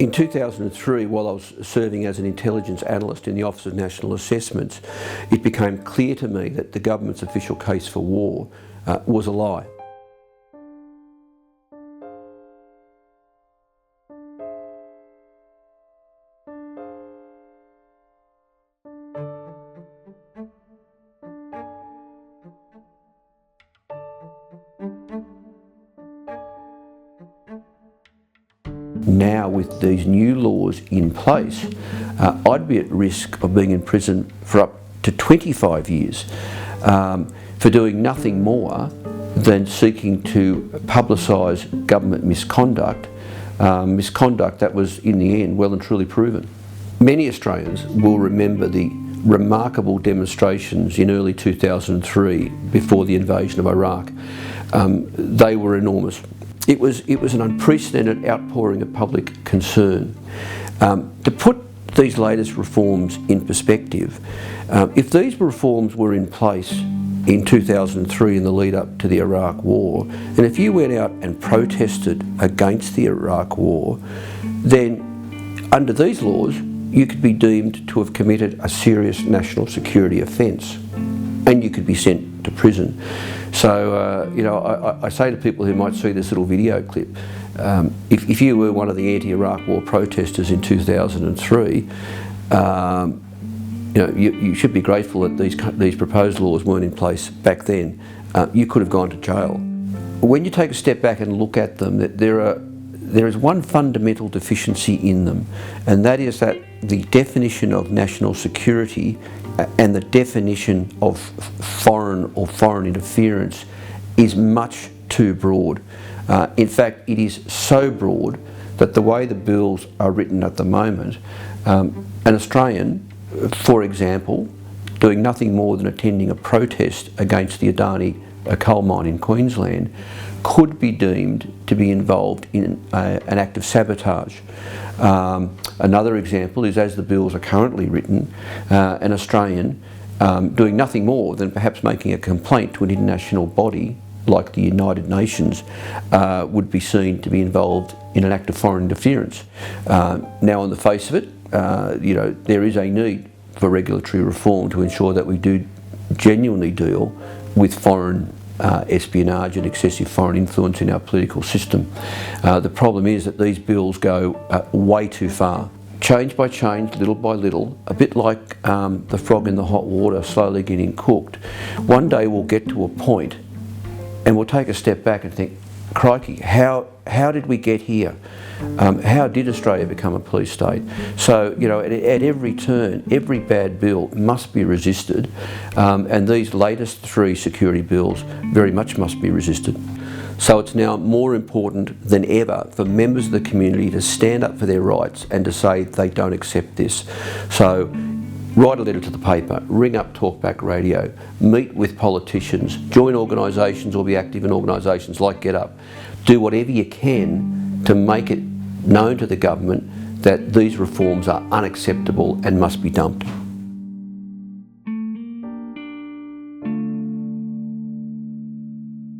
In 2003, while I was serving as an intelligence analyst in the Office of National Assessments, it became clear to me that the government's official case for war was a lie. Now, with these new laws in place, I'd be at risk of being in prison for up to 25 years for doing nothing more than seeking to publicise government misconduct, misconduct that was in the end well and truly proven. Many Australians will remember the remarkable demonstrations in early 2003 before the invasion of Iraq. They were enormous. It was an unprecedented outpouring of public concern. To put these latest reforms in perspective, if these reforms were in place in 2003 in the lead up to the Iraq War, and if you went out and protested against the Iraq War, then under these laws you could be deemed to have committed a serious national security offence and you could be sent to prison. So, you know, I say to people who might see this little video clip, if you were one of the anti-Iraq War protesters in 2003, you know, you should be grateful that these proposed laws weren't in place back then. You could have gone to jail. When you take a step back and look at them, there is one fundamental deficiency in them, and that is that the definition of national security and the definition of foreign or foreign interference is much too broad. In fact, it is so broad that the way the bills are written at the moment, an Australian, for example, doing nothing more than attending a protest against the Adani coal mine in Queensland, could be deemed to be involved in an act of sabotage. Another example is, as the bills are currently written, an Australian doing nothing more than perhaps making a complaint to an international body like the United Nations would be seen to be involved in an act of foreign interference. Now, on the face of it, you know, there is a need for regulatory reform to ensure that we do genuinely deal with foreign espionage and excessive foreign influence in our political system. The problem is that these bills go way too far. Change by change, little by little, a bit like the frog in the hot water slowly getting cooked. One day we'll get to a point and we'll take a step back and think, crikey, how did we get here? How did Australia become a police state? So, you know, at every turn, every bad bill must be resisted, and these latest three security bills very much must be resisted. So it's now more important than ever for members of the community to stand up for their rights and to say they don't accept this. So write a letter to the paper, ring up Talkback Radio, meet with politicians, join organisations or be active in organisations like Get Up. Do whatever you can to make it known to the government that these reforms are unacceptable and must be dumped.